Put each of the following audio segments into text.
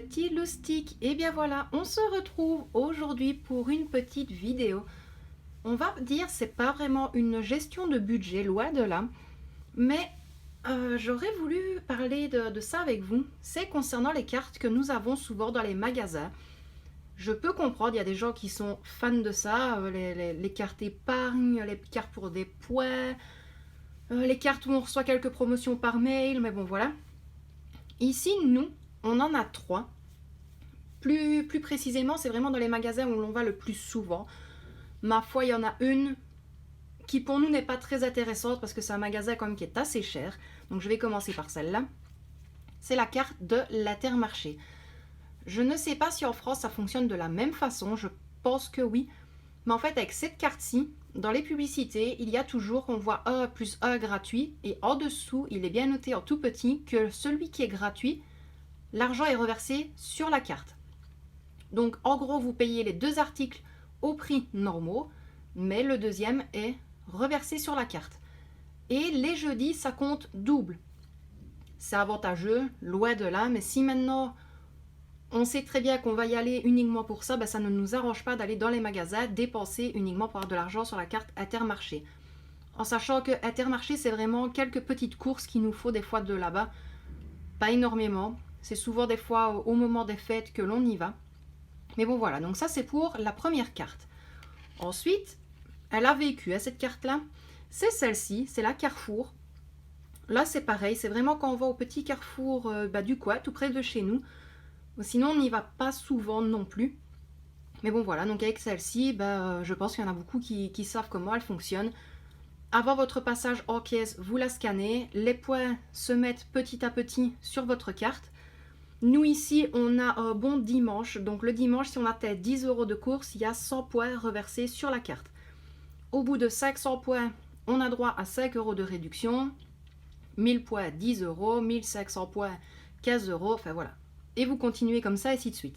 petits loustiques. Et bien voilà, on se retrouve aujourd'hui pour une petite vidéo. On va dire, c'est pas vraiment une gestion de budget, loin de là, mais j'aurais voulu parler de ça avec vous. C'est concernant les cartes que nous avons souvent dans les magasins. Je peux comprendre, il y a des gens qui sont fans de ça, les cartes épargne, les cartes pour des points, les cartes où on reçoit quelques promotions par mail, mais bon voilà. Ici, nous, on en a trois. Plus précisément, c'est vraiment dans les magasins où l'on va le plus souvent. Ma foi, il y en a une qui pour nous n'est pas très intéressante parce que c'est un magasin quand même qui est assez cher. Donc je vais commencer par celle-là. C'est la carte de l'Intermarché. Je ne sais pas si en France ça fonctionne de la même façon, je pense que oui. Mais en fait avec cette carte-ci, dans les publicités, il y a toujours, on voit 1 plus 1 gratuit. Et en dessous, il est bien noté en tout petit que celui qui est gratuit, l'argent est reversé sur la carte. Donc en gros, vous payez les deux articles au prix normaux, mais le deuxième est reversé sur la carte. Et les jeudis, ça compte double. C'est avantageux, loin de là, mais si maintenant on sait très bien qu'on va y aller uniquement pour ça, ben ça ne nous arrange pas d'aller dans les magasins dépenser uniquement pour avoir de l'argent sur la carte Intermarché. En sachant que Intermarché, c'est vraiment quelques petites courses qu'il nous faut des fois de là-bas. Pas énormément. C'est souvent des fois au moment des fêtes que l'on y va. Mais bon voilà, donc ça c'est pour la première carte. Ensuite, elle a vécu à cette carte-là. C'est celle-ci, c'est la Carrefour. Là c'est pareil, c'est vraiment quand on va au petit Carrefour du coin, tout près de chez nous. Sinon on n'y va pas souvent non plus. Mais bon voilà, donc avec celle-ci, je pense qu'il y en a beaucoup qui savent comment elle fonctionne. Avant votre passage en caisse, vous la scannez. Les points se mettent petit à petit sur votre carte. Nous ici, on a un bon dimanche. Donc le dimanche, si on atteint 10 € de course, il y a 100 points reversés sur la carte. Au bout de 500 points, on a droit à 5 € de réduction. 1000 points, 10 €. 1500 points, 15 €. Enfin voilà. Et vous continuez comme ça, ainsi de suite.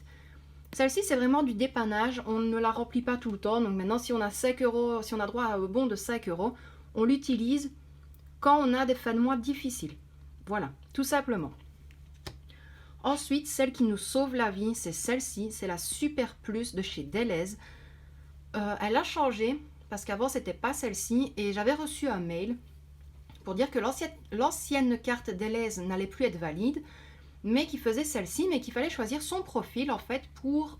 Celle-ci, c'est vraiment du dépannage. On ne la remplit pas tout le temps. Donc maintenant, si on a 5 €, si on a droit à un bon de 5 €, on l'utilise quand on a des fins de mois difficiles. Voilà, tout simplement. Ensuite, celle qui nous sauve la vie, c'est celle-ci, c'est la Super Plus de chez Deleuze. Elle a changé, parce qu'avant, c'était pas celle-ci, et j'avais reçu un mail pour dire que l'ancienne carte Deleuze n'allait plus être valide, mais qu'il faisait celle-ci, mais qu'il fallait choisir son profil, en fait, pour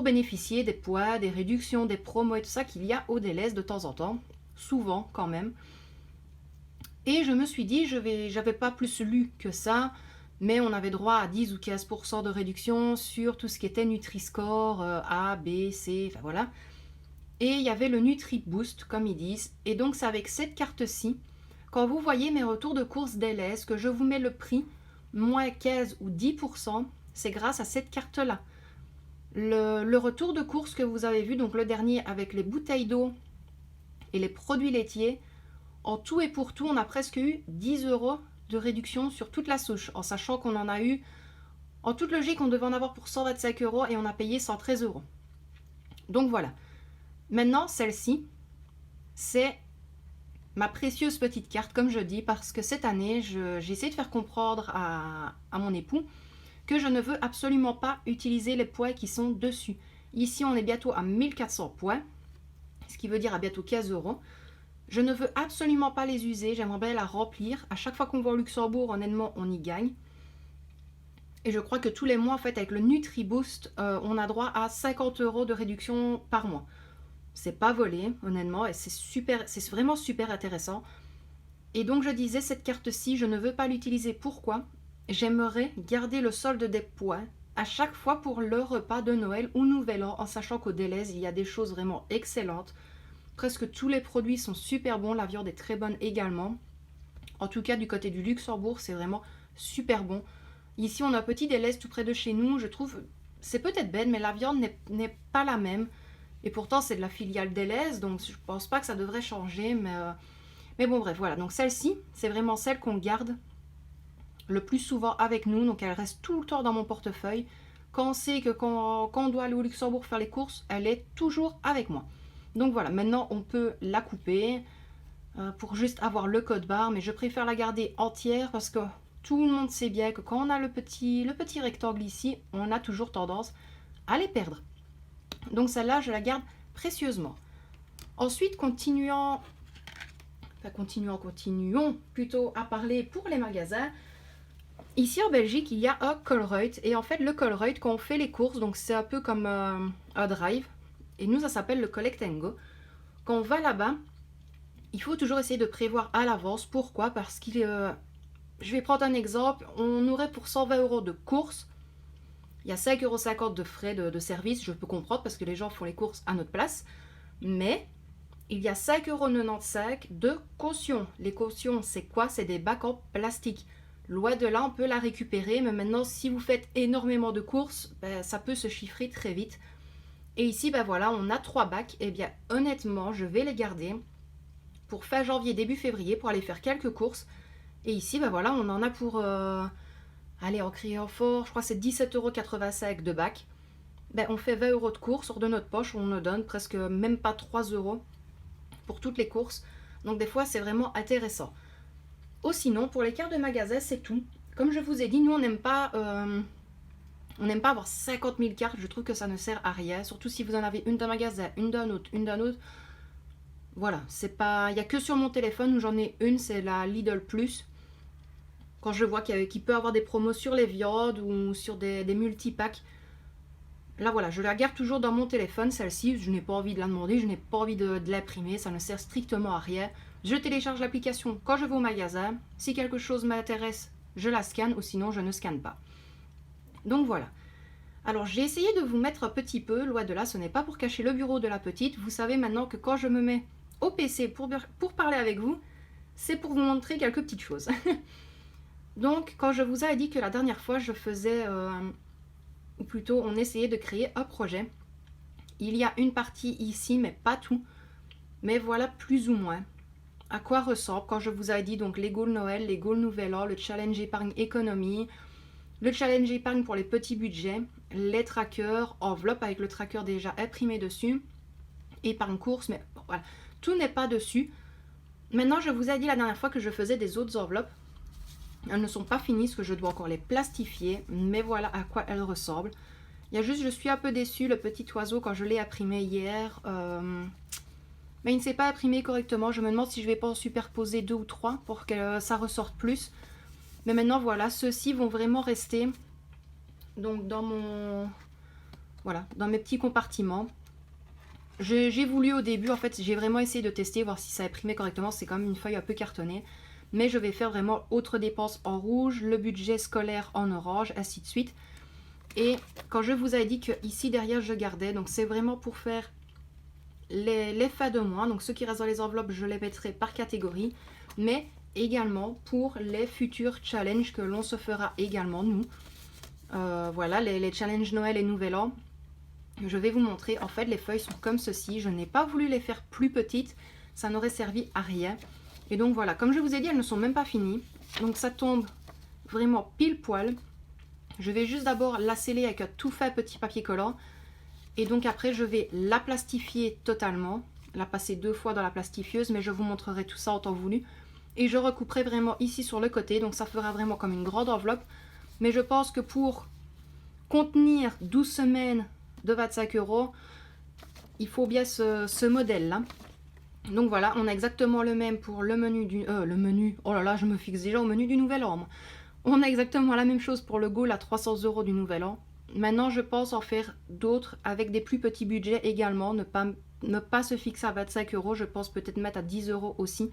bénéficier des points, des réductions, des promos et tout ça qu'il y a au Deleuze de temps en temps, souvent quand même. Et je me suis dit, j'avais pas plus lu que ça, mais on avait droit à 10 ou 15% de réduction sur tout ce qui était Nutri-Score, A, B, C, enfin voilà. Et il y avait le Nutri-Boost, comme ils disent. Et donc c'est avec cette carte-ci, quand vous voyez mes retours de course d'LS, que je vous mets le prix, moins 15 ou 10%, c'est grâce à cette carte-là. Le retour de course que vous avez vu, donc le dernier avec les bouteilles d'eau et les produits laitiers, en tout et pour tout, on a presque eu 10 € de réduction sur toute la souche, en sachant qu'on en a eu, en toute logique, on devait en avoir pour 125 € et on a payé 113 €. Donc voilà. Maintenant, celle-ci, c'est ma précieuse petite carte, comme je dis, parce que cette année, j'ai essayé de faire comprendre à mon époux que je ne veux absolument pas utiliser les points qui sont dessus. Ici, on est bientôt à 1400 points, ce qui veut dire à bientôt 15 €. Je ne veux absolument pas les user, j'aimerais bien la remplir. À chaque fois qu'on va au Luxembourg, honnêtement, on y gagne. Et je crois que tous les mois, en fait, avec le Nutri-Boost, on a droit à 50 € de réduction par mois. C'est pas volé, honnêtement, et c'est vraiment super intéressant. Et donc, je disais, cette carte-ci, je ne veux pas l'utiliser. Pourquoi? J'aimerais garder le solde des points à chaque fois pour le repas de Noël ou Nouvel An, en sachant qu'au Deleuze, il y a des choses vraiment excellentes. Presque tous les produits sont super bons, la viande est très bonne également. En tout cas, du côté du Luxembourg, c'est vraiment super bon. Ici, on a un petit Deleuze tout près de chez nous. Je trouve, c'est peut-être bête, mais la viande n'est pas la même. Et pourtant, c'est de la filiale Deleuze, donc je pense pas que ça devrait changer. Mais bon, bref, voilà. Donc celle-ci, c'est vraiment celle qu'on garde le plus souvent avec nous. Donc elle reste tout le temps dans mon portefeuille. Quand on sait que quand on doit aller au Luxembourg faire les courses, elle est toujours avec moi. Donc voilà, maintenant on peut la couper pour juste avoir le code barre, mais je préfère la garder entière parce que tout le monde sait bien que quand on a le petit rectangle ici, on a toujours tendance à les perdre. Donc celle-là, je la garde précieusement. Ensuite, continuons plutôt à parler pour les magasins. Ici en Belgique, il y a un Colruyt. Et en fait, le Colruyt, quand on fait les courses, donc c'est un peu comme un drive. Et nous, ça s'appelle le Collect and Go. Quand on va là-bas, il faut toujours essayer de prévoir à l'avance. Pourquoi? Parce qu'il je vais prendre un exemple. On aurait pour 120 € de courses. Il y a 5,50 € de frais de service. Je peux comprendre parce que les gens font les courses à notre place. Mais il y a 5,95 € de caution. Les cautions, c'est quoi? C'est des bacs en plastique. Loin de là, on peut la récupérer. Mais maintenant, si vous faites énormément de courses, ben, ça peut se chiffrer très vite. Et ici, ben voilà, on a 3 bacs. Et bien, honnêtement, je vais les garder pour fin janvier, début février, pour aller faire quelques courses. Et ici, ben voilà, on en a pour... allez, en criant fort, je crois que c'est 17,85 € de bac. Ben, on fait 20 € de courses. Hors de notre poche, on ne donne presque même pas 3 € pour toutes les courses. Donc des fois, c'est vraiment intéressant. Ou sinon, pour les cartes de magasin, c'est tout. Comme je vous ai dit, nous, on n'aime pas avoir 50 000 cartes. Je trouve que ça ne sert à rien. Surtout si vous en avez une d'un magasin, une d'un autre, une d'un autre. Voilà, c'est pas... Il n'y a que sur mon téléphone où j'en ai une, c'est la Lidl Plus. Quand je vois qu'il peut avoir des promos sur les viandes ou sur des multipacks. Là, voilà, je la garde toujours dans mon téléphone, celle-ci. Je n'ai pas envie de la demander, je n'ai pas envie de l'imprimer. Ça ne sert strictement à rien. Je télécharge l'application quand je vais au magasin. Si quelque chose m'intéresse, je la scanne ou sinon, je ne scanne pas. Donc, voilà. Alors, j'ai essayé de vous mettre un petit peu. Loin de là, ce n'est pas pour cacher le bureau de la petite. Vous savez maintenant que quand je me mets au PC pour parler avec vous, c'est pour vous montrer quelques petites choses. Donc, quand je vous ai dit que la dernière fois, je faisais... ou plutôt on essayait de créer un projet. Il y a une partie ici, mais pas tout. Mais voilà plus ou moins à quoi ressemble quand je vous ai dit donc les goals Noël, les goals Nouvel An, le challenge épargne économie, le challenge épargne pour les petits budgets, les trackers, enveloppe avec le tracker déjà imprimé dessus, épargne course, mais bon, voilà, tout n'est pas dessus. Maintenant, je vous ai dit la dernière fois que je faisais des autres enveloppes. Elles ne sont pas finies, parce que je dois encore les plastifier, mais voilà à quoi elles ressemblent. Il y a juste, je suis un peu déçue, le petit oiseau, quand je l'ai imprimé hier, mais il ne s'est pas imprimé correctement. Je me demande si je ne vais pas en superposer 2 ou 3 pour que ça ressorte plus. Mais maintenant, voilà, ceux-ci vont vraiment rester donc dans mon... Voilà, dans mes petits compartiments. J'ai voulu au début, en fait, j'ai vraiment essayé de tester, voir si ça imprimait correctement. C'est quand même une feuille un peu cartonnée. Mais je vais faire vraiment autres dépenses en rouge, le budget scolaire en orange, ainsi de suite. Et quand je vous ai dit que ici derrière je gardais, donc c'est vraiment pour faire les fins de mois. Donc ceux qui restent dans les enveloppes, je les mettrai par catégorie. Mais également pour les futurs challenges que l'on se fera également, nous. Voilà, les challenges Noël et Nouvel An. Je vais vous montrer. En fait, les feuilles sont comme ceci. Je n'ai pas voulu les faire plus petites. Ça n'aurait servi à rien. Et donc voilà, comme je vous ai dit, elles ne sont même pas finies. Donc ça tombe vraiment pile poil. Je vais juste d'abord la sceller avec un tout fait petit papier collant. Et donc après, je vais la plastifier totalement. La passer 2 fois dans la plastifieuse, mais je vous montrerai tout ça en temps voulu. Et je recouperai vraiment ici sur le côté. Donc ça fera vraiment comme une grande enveloppe. Mais je pense que pour contenir 12 semaines de 25 €, il faut bien ce modèle-là. Donc voilà, on a exactement le même pour le menu du... oh là là, je me fixe déjà au menu du Nouvel An. On a exactement la même chose pour le goal à 300 € du Nouvel An. Maintenant, je pense en faire d'autres avec des plus petits budgets également. Ne pas se fixer à 25 €. Je pense peut-être mettre à 10 € aussi.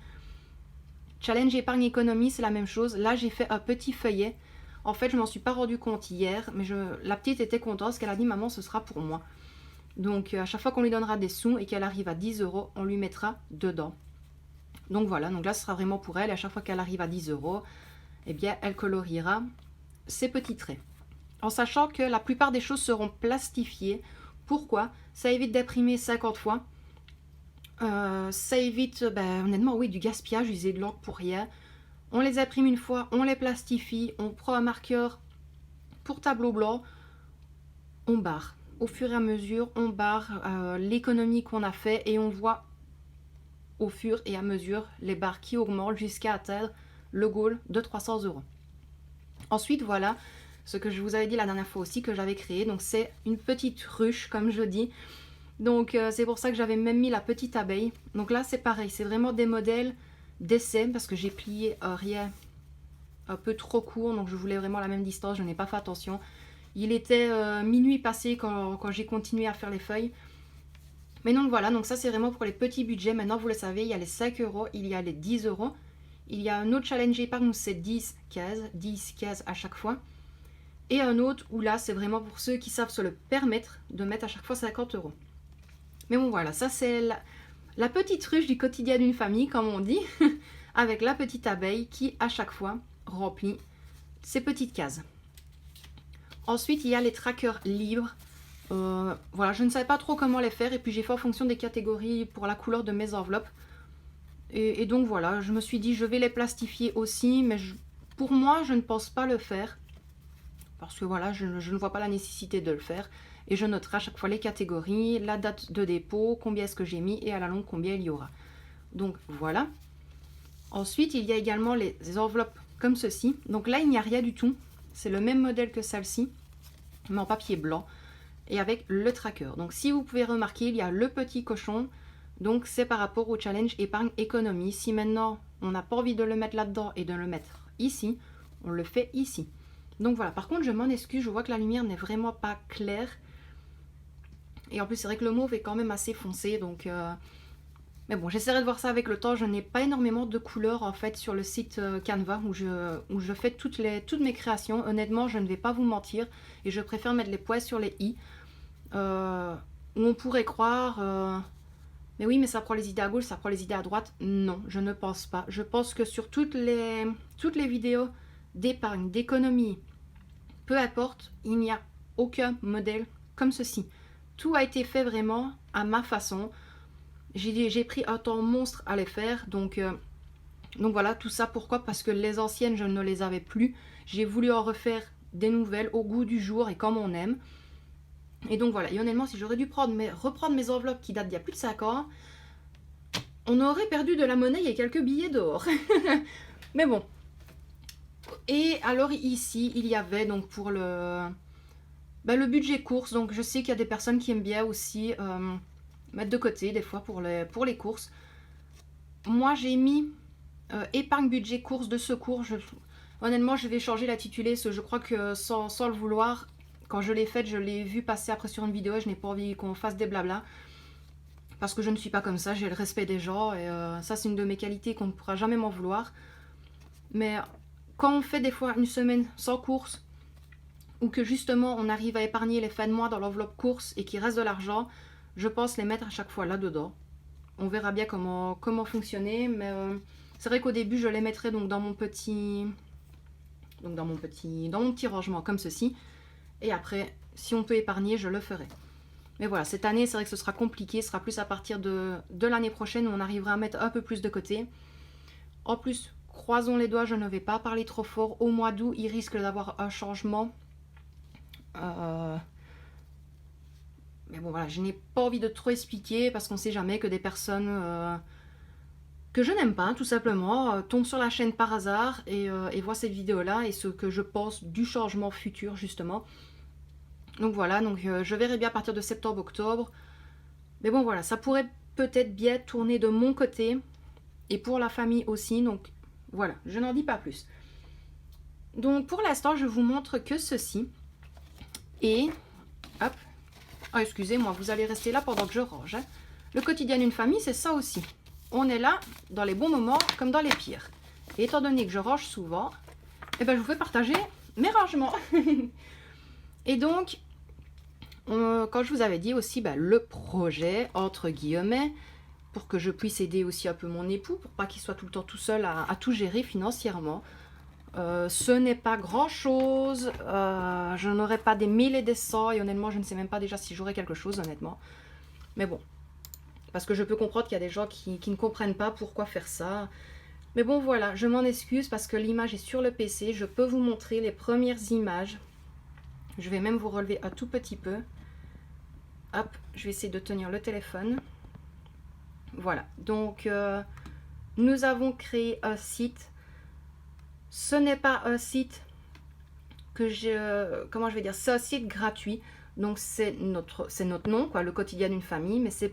Challenge épargne économie, c'est la même chose. Là, j'ai fait un petit feuillet. En fait, je m'en suis pas rendu compte hier. Mais la petite était contente parce qu'elle a dit « Maman, ce sera pour moi ». Donc à chaque fois qu'on lui donnera des sous et qu'elle arrive à 10 €, on lui mettra dedans. Donc voilà, donc là ce sera vraiment pour elle. Et à chaque fois qu'elle arrive à 10 €, eh bien elle coloriera ses petits traits. En sachant que la plupart des choses seront plastifiées. Pourquoi? Ça évite d'imprimer 50 fois. Ça évite, honnêtement, oui, du gaspillage, utiliser de l'encre pour rien. On les imprime une fois, on les plastifie, on prend un marqueur pour tableau blanc, on barre. Au fur et à mesure, on barre l'économie qu'on a fait et on voit au fur et à mesure les barres qui augmentent jusqu'à atteindre le goal de 300 €. Ensuite, voilà ce que je vous avais dit la dernière fois aussi que j'avais créé. Donc c'est une petite ruche, comme je dis. Donc c'est pour ça que j'avais même mis la petite abeille. Donc là c'est pareil, c'est vraiment des modèles d'essai parce que j'ai plié rien un peu trop court. Donc je voulais vraiment la même distance, je n'ai pas fait attention. Il était minuit passé quand j'ai continué à faire les feuilles. Mais donc voilà, donc ça c'est vraiment pour les petits budgets. Maintenant vous le savez, il y a les 5 euros, il y a les 10 euros. Il y a un autre challenge épargne où c'est 10 cases à chaque fois. Et un autre où là c'est vraiment pour ceux qui savent se le permettre de mettre à chaque fois 50 euros. Mais bon voilà, ça c'est la petite ruche du quotidien d'une famille, comme on dit, avec la petite abeille qui à chaque fois remplit ses petites cases. Ensuite il y a les trackers libres. Voilà, je ne savais pas trop comment les faire et puis j'ai fait en fonction des catégories pour la couleur de mes enveloppes. Et donc voilà, je me suis dit je vais les plastifier aussi, mais pour moi je ne pense pas le faire. Parce que voilà, je ne vois pas la nécessité de le faire. Et je noterai à chaque fois les catégories, la date de dépôt, combien est-ce que j'ai mis et à la longue combien il y aura. Donc voilà. Ensuite, il y a également les enveloppes comme ceci. Donc là, il n'y a rien du tout. C'est le même modèle que celle-ci, mais en papier blanc et avec le tracker. Donc si vous pouvez remarquer, il y a le petit cochon. Donc c'est par rapport au challenge épargne économie. Si maintenant on n'a pas envie de le mettre là-dedans et de le mettre ici, on le fait ici. Donc voilà, par contre je m'en excuse, je vois que la lumière n'est vraiment pas claire. Et en plus c'est vrai que le mauve est quand même assez foncé, donc... Mais bon, j'essaierai de voir ça avec le temps. Je n'ai pas énormément de couleurs en fait sur le site Canva où je fais toutes mes créations. Honnêtement, je ne vais pas vous mentir. Et je préfère mettre les points sur les i. Où on pourrait croire... mais oui, mais ça prend les idées à gauche, ça prend les idées à droite. Non, je ne pense pas. Je pense que sur toutes les vidéos d'épargne, d'économie, peu importe, il n'y a aucun modèle comme ceci. Tout a été fait vraiment à ma façon. J'ai pris un temps monstre à les faire, donc voilà, tout ça pourquoi? Parce que les anciennes, je ne les avais plus. J'ai voulu en refaire des nouvelles au goût du jour et comme on aime. Et donc voilà, et honnêtement, si j'aurais dû reprendre mes enveloppes qui datent d'il y a plus de 5 ans, on aurait perdu de la monnaie et quelques billets d'or. Mais bon. Et alors ici, il y avait donc pour le budget course. Donc je sais qu'il y a des personnes qui aiment bien aussi mettre de côté des fois pour les courses. Moi j'ai mis épargne budget course de secours. Honnêtement je vais changer l'intitulé parce que je crois que sans le vouloir, quand je l'ai faite, je l'ai vu passer après sur une vidéo et je n'ai pas envie qu'on fasse des blabla. Parce que je ne suis pas comme ça, j'ai le respect des gens et ça c'est une de mes qualités qu'on ne pourra jamais m'en vouloir. Mais quand on fait des fois une semaine sans course, ou que justement on arrive à épargner les fins de mois dans l'enveloppe course et qu'il reste de l'argent, je pense les mettre à chaque fois là-dedans. On verra bien comment fonctionner, mais c'est vrai qu'au début je les mettrai donc dans mon petit rangement comme ceci. Et après, si on peut épargner, je le ferai. Mais voilà, cette année, c'est vrai que ce sera compliqué. Ce sera plus à partir de l'année prochaine où on arrivera à mettre un peu plus de côté. En plus, croisons les doigts, je ne vais pas parler trop fort. Au mois d'août, il risque d'avoir un changement. Mais bon, voilà, je n'ai pas envie de trop expliquer parce qu'on ne sait jamais que des personnes que je n'aime pas, tout simplement, tombent sur la chaîne par hasard et voient cette vidéo-là et ce que je pense du changement futur, justement. Donc voilà, donc je verrai bien à partir de septembre-octobre. Mais bon voilà, ça pourrait peut-être bien tourner de mon côté. Et pour la famille aussi, donc voilà, je n'en dis pas plus. Donc pour l'instant, je vous montre que ceci. Et, hop, oh, excusez-moi, vous allez rester là pendant que je range. Hein. Le quotidien d'une famille, c'est ça aussi. On est là dans les bons moments comme dans les pires. Et étant donné que je range souvent, eh ben, je vous fais partager mes rangements. Et donc, quand je vous avais dit aussi le projet, entre guillemets, pour que je puisse aider aussi un peu mon époux, pour pas qu'il soit tout le temps tout seul à tout gérer financièrement. Ce n'est pas grand chose, je n'aurai pas des 1000 et des 100 et honnêtement je ne sais même pas déjà si j'aurai quelque chose honnêtement. Mais bon, parce que je peux comprendre qu'il y a des gens qui ne comprennent pas pourquoi faire ça. Mais bon voilà, je m'en excuse parce que l'image est sur le PC, je peux vous montrer les premières images. Je vais même vous relever un tout petit peu. Hop, je vais essayer de tenir le téléphone. Voilà, donc nous avons créé un site. Ce n'est pas un site que comment je vais dire, c'est un site gratuit. Donc c'est notre nom, quoi, le quotidien d'une famille, mais c'est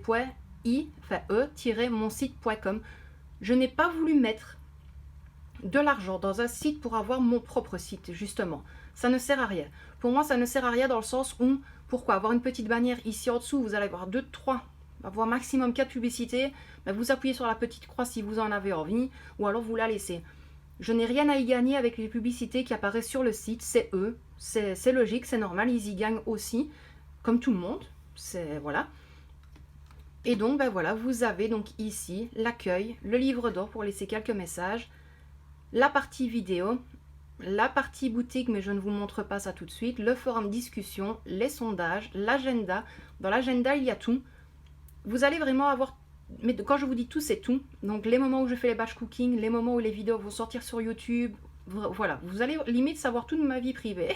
e-monsite.com. Je n'ai pas voulu mettre de l'argent dans un site pour avoir mon propre site, justement. Ça ne sert à rien. Pour moi, ça ne sert à rien dans le sens où, pourquoi avoir une petite bannière ici en dessous, vous allez avoir 2, 3, avoir maximum 4 publicités, ben vous appuyez sur la petite croix si vous en avez envie, ou alors vous la laissez. Je n'ai rien à y gagner avec les publicités qui apparaissent sur le site, c'est eux, c'est logique, c'est normal, ils y gagnent aussi, comme tout le monde, c'est voilà. Et donc, ben voilà, vous avez donc ici l'accueil, le livre d'or pour laisser quelques messages, la partie vidéo, la partie boutique, mais je ne vous montre pas ça tout de suite, le forum discussion, les sondages, l'agenda. Dans l'agenda, il y a tout. Vous allez vraiment avoir, mais quand je vous dis tout, c'est tout. Donc les moments où je fais les batch cooking, les moments où les vidéos vont sortir sur YouTube, voilà, vous allez limite savoir toute ma vie privée.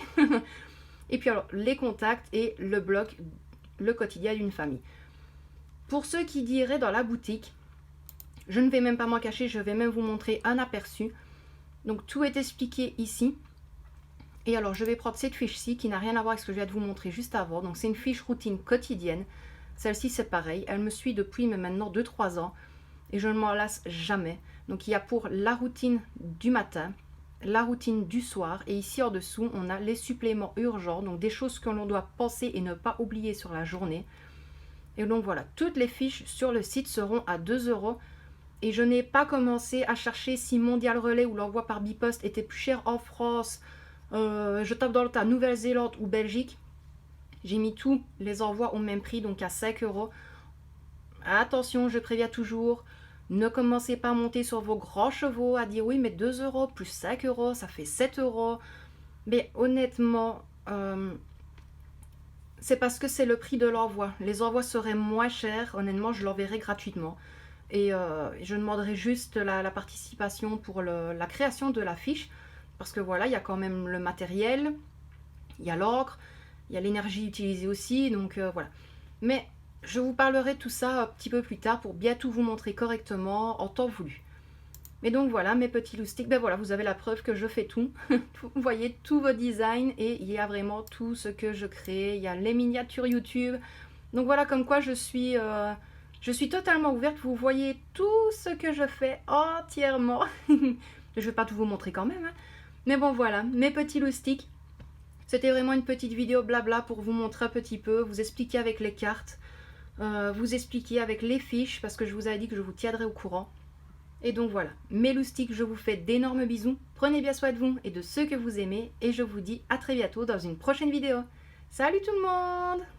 Et puis alors, les contacts et le blog, le quotidien d'une famille. Pour ceux qui diraient dans la boutique, je ne vais même pas m'en cacher, je vais même vous montrer un aperçu. Donc tout est expliqué ici. Et alors je vais prendre cette fiche-ci qui n'a rien à voir avec ce que je viens de vous montrer juste avant. Donc c'est une fiche routine quotidienne. Celle-ci c'est pareil, elle me suit depuis maintenant 2-3 ans. Et je ne m'en lasse jamais. Donc il y a pour la routine du matin, la routine du soir. Et ici en dessous on a les suppléments urgents. Donc des choses que l'on doit penser et ne pas oublier sur la journée. Et donc voilà, toutes les fiches sur le site seront à 2 €. Et je n'ai pas commencé à chercher si Mondial Relais ou l'envoi par Bipost était plus cher en France. Je tape dans le tas Nouvelle-Zélande ou Belgique. J'ai mis tous les envois au même prix, donc à 5 €. Attention, je préviens toujours, ne commencez pas à monter sur vos grands chevaux, à dire oui, mais 2 € plus 5 €, ça fait 7 €. Mais honnêtement, c'est parce que c'est le prix de l'envoi. Les envois seraient moins chers, honnêtement, je l'enverrai gratuitement. Et je demanderai juste la participation pour la création de la fiche. Parce que voilà, il y a quand même le matériel, il y a l'encre, il y a l'énergie utilisée aussi. Donc voilà. Mais je vous parlerai de tout ça un petit peu plus tard pour bien tout vous montrer correctement en temps voulu. Mais donc voilà, mes petits loustiques, ben voilà, vous avez la preuve que je fais tout. Vous voyez tous vos designs et il y a vraiment tout ce que je crée. Il y a les miniatures YouTube. Donc voilà, comme quoi je suis totalement ouverte, vous voyez tout ce que je fais entièrement. Je ne vais pas tout vous montrer quand même. Hein. Mais bon voilà, mes petits loustiques. C'était vraiment une petite vidéo blabla pour vous montrer un petit peu, vous expliquer avec les cartes, vous expliquer avec les fiches, parce que je vous avais dit que je vous tiendrai au courant. Et donc voilà, mes loustiques, je vous fais d'énormes bisous. Prenez bien soin de vous et de ceux que vous aimez. Et je vous dis à très bientôt dans une prochaine vidéo. Salut tout le monde!